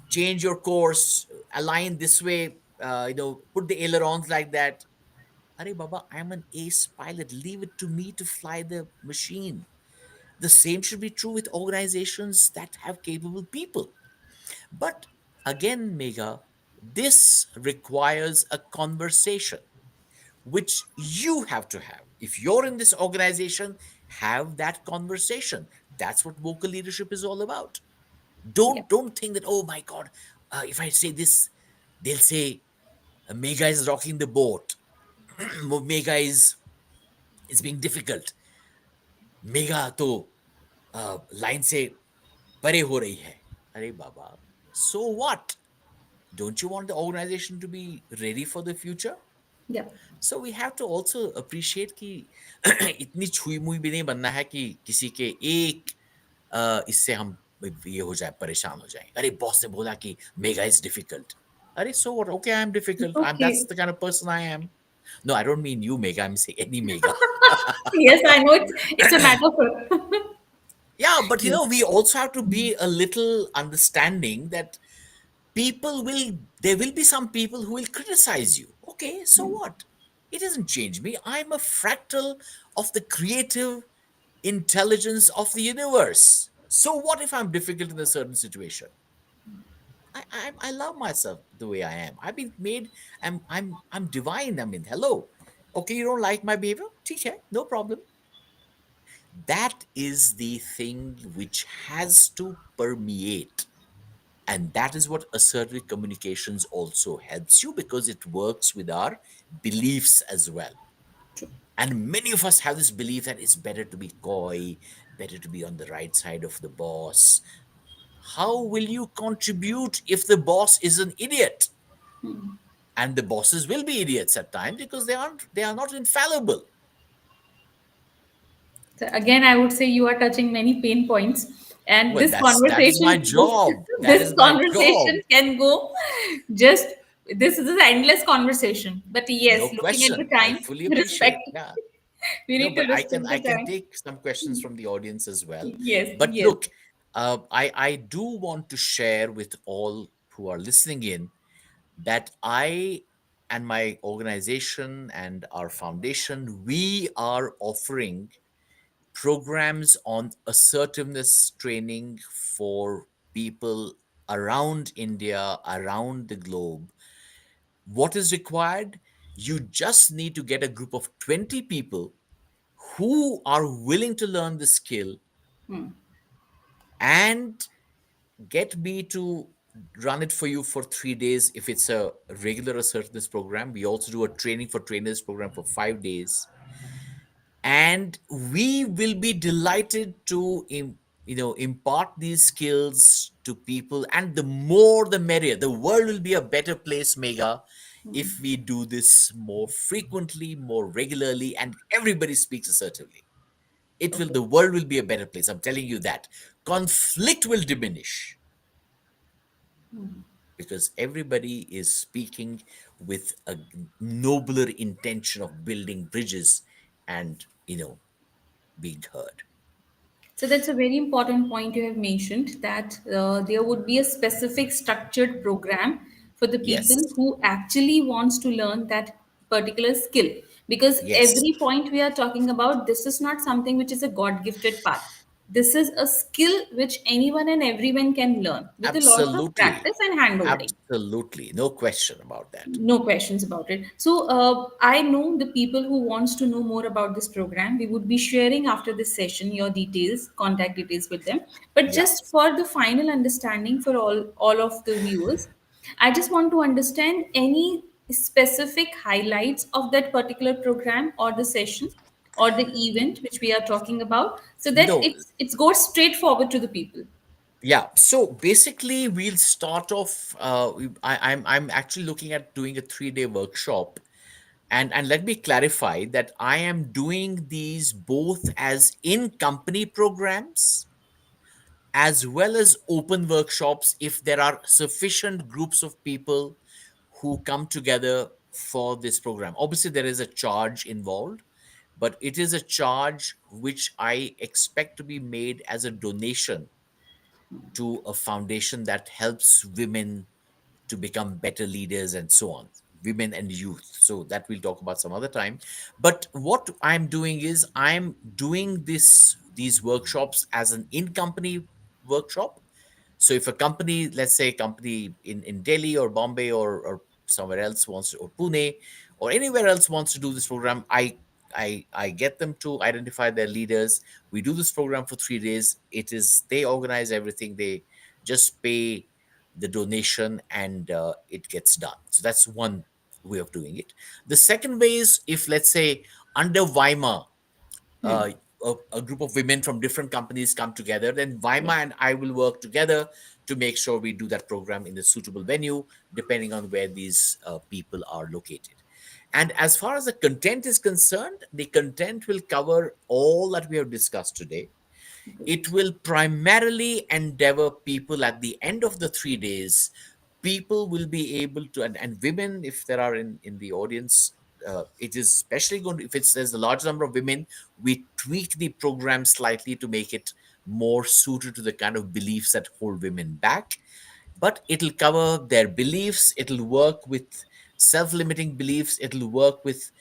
change your course, align this way, put the ailerons like that." Arey Baba, I'm an ace pilot. Leave it to me to fly the machine. The same should be true with organizations that have capable people. But again, Mega, this requires a conversation which you have to have. If you're in this organization, have that conversation. That's what vocal leadership is all about. Yeah. Don't think that, oh my God, if I say this, they'll say Mega is rocking the boat. Mega is being difficult. Mega तो line से परे हो रही है. अरे बाबा, so what? Don't you want the organization to be ready for the future? Yeah. So we have to also appreciate कि इतनी छुई मुई भी नहीं बनना है कि किसी के एक इससे हम ये हो जाए, परेशान हो जाए. अरे बॉस ने बोला कि मेगा इज डिफिकल्ट. अरे so what? Okay, I'm difficult. That's Okay. the kind of person I am. No, I don't mean you, Mega. I'm saying any Mega. Yes, I know it's a metaphor. Yeah, but Yes. we also have to be a little understanding that there will be some people who will criticize you. Okay, so what? It doesn't change me. I'm a fractal of the creative intelligence of the universe. So what if I'm difficult in a certain situation? I love myself the way I am. I've been made. I'm divine. I mean, hello. Okay, you don't like my behavior? Okay, no problem. That is the thing which has to permeate. And that is what assertive communications also helps you, because it works with our beliefs as well. And many of us have this belief that it's better to be coy, better to be on the right side of the boss. How will you contribute if the boss is an idiot? And the bosses will be idiots at times because they are not infallible. So again, I would say you are touching many pain points, and Well, this that is my conversation, job. That this is my conversation job. can go just. This is an endless conversation. But No yes, looking at the question. I time, fully respect. appreciate. Yeah. We No, need to but respect I the can time. take some questions from the audience as well. Yes, But yes. look, I do want to share with all who are listening in that I and my organization and our foundation, we are offering programs on assertiveness training for people around India, around the globe. What is required? You just need to get a group of 20 people who are willing to learn the skill and get me to run it for you for 3 days if it's a regular assertiveness program. We also do a training for trainers program for 5 days, and we will be delighted to impart these skills to people, and the more the merrier. The world will be a better place, Mega, if we do this more frequently, more regularly, and everybody speaks assertively. It will, Okay. the world will be a better place. I'm telling you that. Conflict will diminish because everybody is speaking with a nobler intention of building bridges and, being heard. So that's a very important point you have mentioned, that there would be a specific structured program for the people Yes. who actually wants to learn that particular skill. Because Yes. every point we are talking about, this is not something which is a God gifted path. This is a skill which anyone and everyone can learn with a lot of Absolutely. practice and hand holding. Absolutely. No question about that. No questions about it. So I know the people who wants to know more about this program, we would be sharing after this session your details, contact details with them. But Yeah. just for the final understanding for all of the viewers, I just want to understand any specific highlights of that particular program or the session or the event which we are talking about, so that No. it's goes straight forward to the people. Yeah. So basically, we'll start off. I'm actually looking at doing a 3-day workshop, and let me clarify that I am doing these both as in company programs as well as open workshops if there are sufficient groups of people who come together for this program. Obviously, there is a charge involved, but it is a charge which I expect to be made as a donation to a foundation that helps women to become better leaders and so on, women and youth. So that we'll talk about some other time. But what I'm doing is I'm doing these workshops as an in company workshop. So if a company, let's say a company in Delhi or Bombay or somewhere else wants to, or Pune or anywhere else wants to do this program, I get them to identify their leaders. We do this program for 3 days. It is, they organize everything. They just pay the donation and it gets done. So that's one way of doing it. The second way is if, let's say, under Weimar, Hmm. uh, a group of women from different companies come together, then Yeah. Vaima and I will work together to make sure we do that program in a suitable venue, depending on where these people are located. And as far as the content is concerned, the content will cover all that we have discussed today. Okay. It will primarily endeavor people at the end of the 3 days. People will be able to, and women, if there are in the audience, it is especially going to, if it's there's a large number of women, we tweak the program slightly to make it more suited to the kind of beliefs that hold women back. But it'll cover their beliefs, it'll work with self-limiting beliefs, it'll work with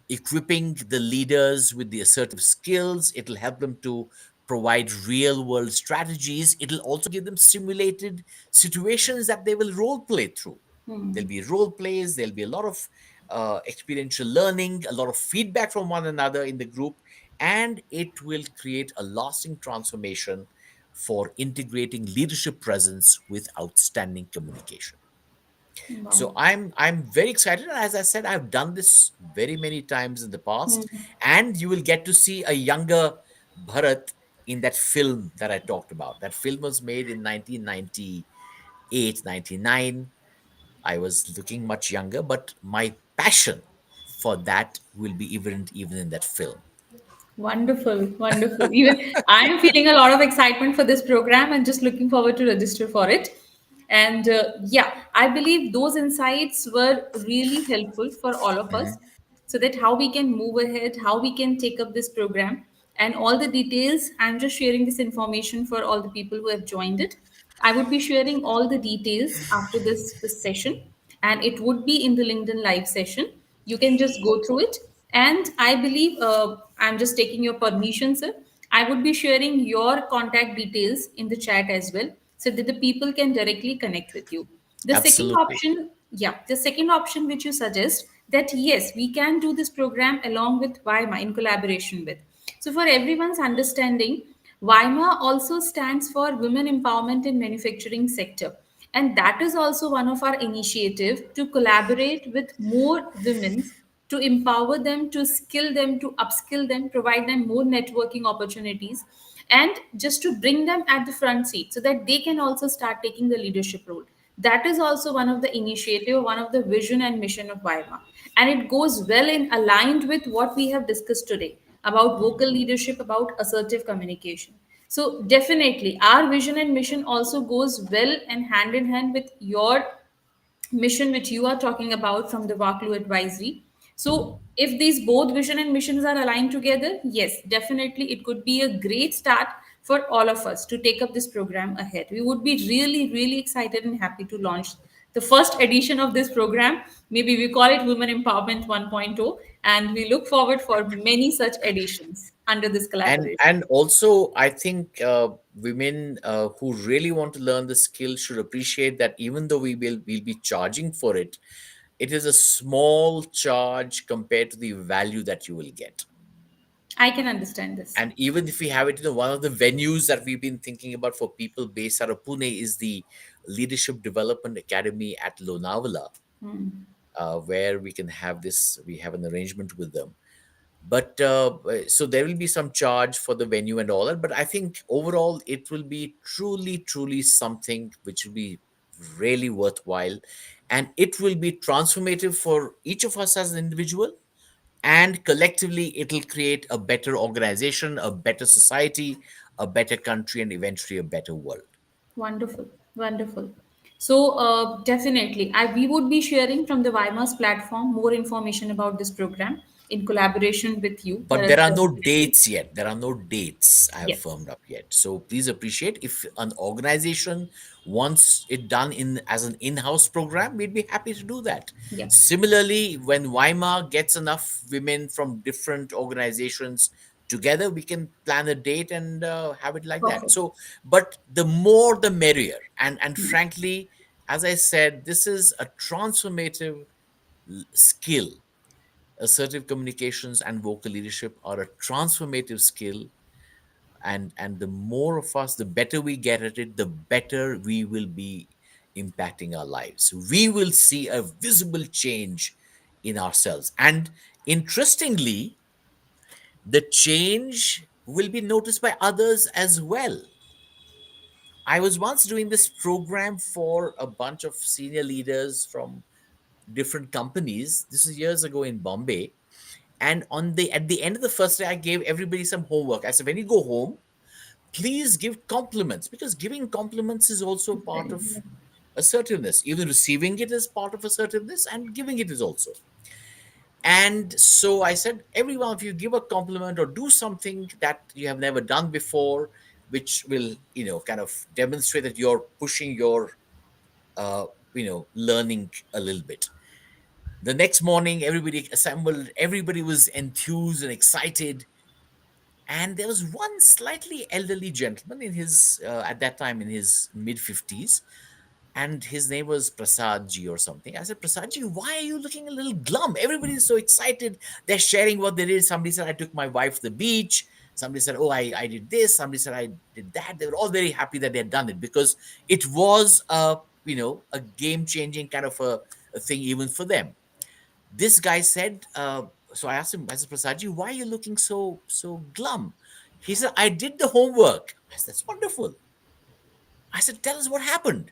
equipping the leaders with the assertive skills. It'll help them to provide real world strategies. It'll also give them simulated situations that they will role play through. There'll be role plays, there'll be a lot of experiential learning, a lot of feedback from one another in the group, and it will create a lasting transformation for integrating leadership presence with outstanding communication. So Wow. I'm very excited. As I said, I've done this very many times in the past, Hmm. and you will get to see a younger Bharat in that film that I talked about. That film was made in 1998, 99. I was looking much younger, but my passion for that will be evident even in that film. Wonderful, wonderful. Even I am feeling a lot of excitement for this program and just looking forward to register for it. And yeah, I believe those insights were really helpful for all of us, so that how we can move ahead, how we can take up this program, and all the details. I'm just sharing this information for all the people who have joined it. I would be sharing all the details after this session, and it would be in the LinkedIn live session. You can just go through it. And I believe I'm just taking your permission, sir. I would be sharing your contact details in the chat as well, so that the people can directly connect with you. The second Absolutely. option, yeah, the second option which you suggest, that yes, we can do this program along with Vaima in collaboration with. So, for everyone's understanding, Vaima also stands for Women Empowerment in Manufacturing Sector. And that is also one of our initiative to collaborate with more women, to empower them, to skill them, to upskill them, provide them more networking opportunities, and just to bring them at the front seat so that they can also start taking the leadership role. That is also one of the initiative, one of the vision and mission of Weimar. And it goes well in aligned with what we have discussed today about vocal leadership, about assertive communication. So definitely our vision and mission also goes well and hand in hand with your mission which you are talking about from the Wakhlu advisory. So if these both vision and missions are aligned together, yes, definitely it could be a great start for all of us to take up this program ahead. We would be really, really excited and happy to launch the first edition of this program. Maybe we call it Women Empowerment 1.0, and we look forward for many such editions under this collaboration. And also I think women who really want to learn the skill should appreciate that even though we'll be charging for it, it is a small charge compared to the value that you will get. I can understand this. And even if we have it, one of the venues that we've been thinking about for people based out of Pune is the Leadership Development Academy at Lonavala, where we can have this. We have an arrangement with them, but so there will be some charge for the venue and all that. But I think overall, it will be truly something which will be really worthwhile, and it will be transformative for each of us as an individual, and collectively it'll create a better organization, a better society, a better country, and eventually a better world. Wonderful, wonderful. So, definitely, we would be sharing from the Vimas platform more information about this program in collaboration with you. But there are no dates yet. There are no dates I have Yes, firmed up yet. So please appreciate if an organization wants it done in as an in-house program, we'd be happy to do that. yeah, Similarly, when Weimar gets enough women from different organizations together, we can plan a date and have it like that. perfect. So, but the more the merrier. And frankly, as I said, this is a transformative skill. Assertive communications and vocal leadership are a transformative skill, and the more of us, the better we get at it, the better we will be impacting our lives. We will see a visible change in ourselves, and interestingly, the change will be noticed by others as well. I was once doing this program for a bunch of senior leaders from different companies. This is years ago in Bombay. And on the at the end of the first day, I gave everybody some homework. I said, when you go home, please give compliments, because giving compliments is also part Very, of yeah. assertiveness. Even receiving it is part of assertiveness, and giving it is also. And so I said, everyone, if you give a compliment or do something that you have never done before, which will, kind of demonstrate that you're pushing your, uh, learning a little bit. The next morning, everybody assembled, everybody was enthused and excited. And there was one slightly elderly gentleman in his, at that time, in his mid 50s. And his name was Prasad ji or something. I said, Prasad ji, why are you looking a little glum? Everybody is so excited. They're sharing what they did. Somebody said, I took my wife to the beach. Somebody said, oh, I did this. Somebody said, I did that. They were all very happy that they had done it, because it was a game changing kind of a thing even for them. This guy said, so I asked him, I said, Prasadji, why are you looking so glum? He said, I did the homework. I said, that's wonderful. I said, tell us what happened.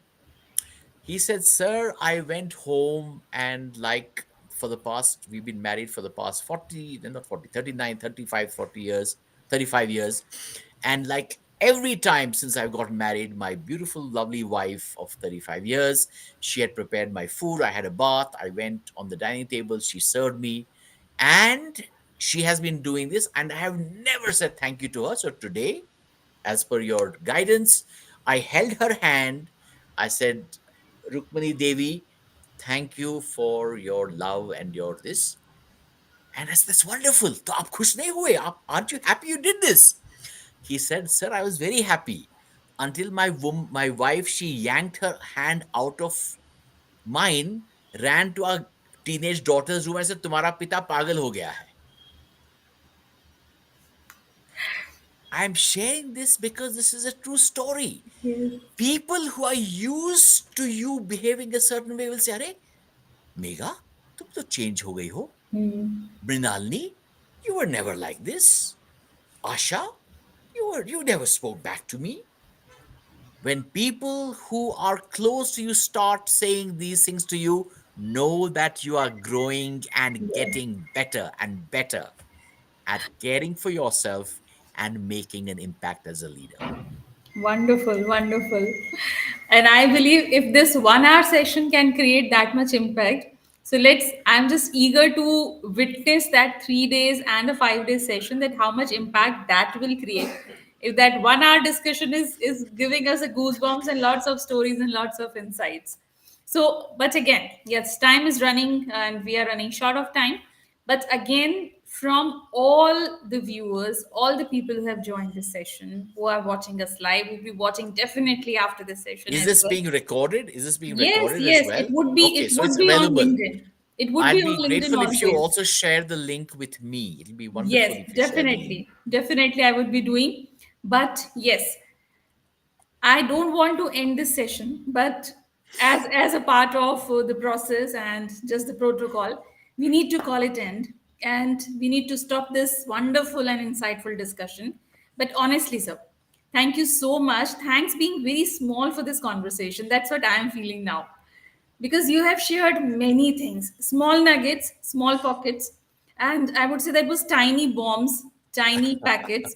He said, Sir, I went home, and like, for the past, we've been married for the past 40, no, not 40, 39, 35, 40 years, 35 years. And like every time since I've gotten married, my beautiful, lovely wife of 35 years, she had prepared my food. I had a bath. I went on the dining table. She served me. And she has been doing this, and I have never said thank you to her. So today, as per your guidance, I held her hand. I said, Rukmani Devi, thank you for your love and your this. And that's wonderful. तो आप खुश नहीं हुए? Aren't you happy you did this? He said, Sir, I was very happy until my wife, she yanked her hand out of mine, ran to our teenage daughter's room and said, तुम्हारा पिता पागल हो गया है. I'm sharing this because this is a true story. Yes. People who are used to you behaving a certain way will say, अरे मेघा, तुम तो change हो गई हो. Hmm. Mrinalini, you were never like this. Asha, you never spoke back to me. When people who are close to you start saying these things to you, know that you are growing and Yeah. getting better and better at caring for yourself and making an impact as a leader. Wonderful, wonderful. And I believe if this 1 hour session can create that much impact, so I'm just eager to witness that 3 days and a 5 day session, that how much impact that will create. If that 1 hour discussion is giving us a goosebumps and lots of stories and lots of insights. So, but again, yes, time is running and we are running short of time. But again, from all the viewers, all the people who have joined this session, who are watching us live, will be watching definitely after this session Is as this well. being recorded? Is this being Yes, recorded as yes, well? it Okay, so would it's be on available. LinkedIn. It would be I'd on be LinkedIn grateful if you always. also share the link with me. It'll be Yes, wonderful if you share the link. definitely. Definitely I would be doing. But yes, I don't want to end this session, but as a part of the process and just the protocol, we need to call it end, and we need to stop this wonderful and insightful discussion. But honestly, sir, thank you so much. Thanks being very small for this conversation. That's what I am feeling now, because you have shared many things, small nuggets, small pockets, and I would say that was tiny bombs, tiny packets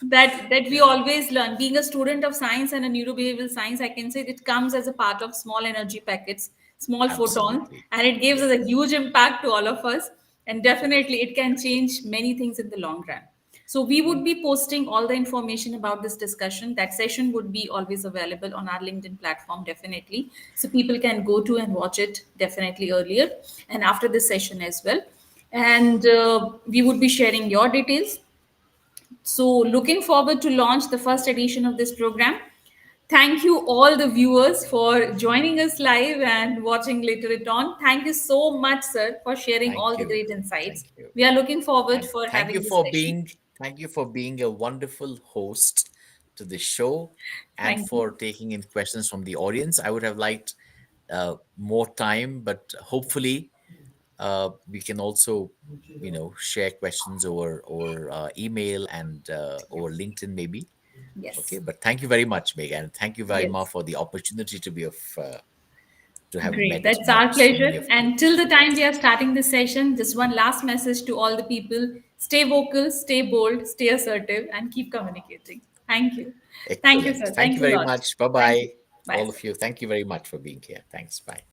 that we always learn. Being a student of science and a neurobehavioral science, I can say it comes as a part of small energy packets, small photons, Absolutely. and it gives us a huge impact to all of us, and definitely it can change many things in the long run. So we would be posting all the information about this discussion. That session would be always available on our LinkedIn platform, definitely, so people can go to and watch it definitely earlier and after this session as well. And we would be sharing your details. So, looking forward to launch the first edition of this program. Thank you, all the viewers, for joining us live and watching later it on. Thank you so much, sir, for sharing all Thank the you. great insights. Thank you. We are looking forward And for having this session. thank you for being a wonderful host to the show and Thank you. for taking in questions from the audience. I would have liked more time, but hopefully we can also, share questions over email and over LinkedIn maybe. Okay, Yes. but thank you very much, Megan, and thank you very much Yes. for the opportunity to have Great. met That's our so pleasure. many of you. And till the time we are starting this session, just one last message to all the people: stay vocal, stay bold, stay assertive, and keep communicating. Thank you. Thank you, Excellent. sir. Thank Thanks you a very lot. much. Bye Thank you. bye, Bye, all sir. of you. Thank you very much for being here. Thanks. Bye.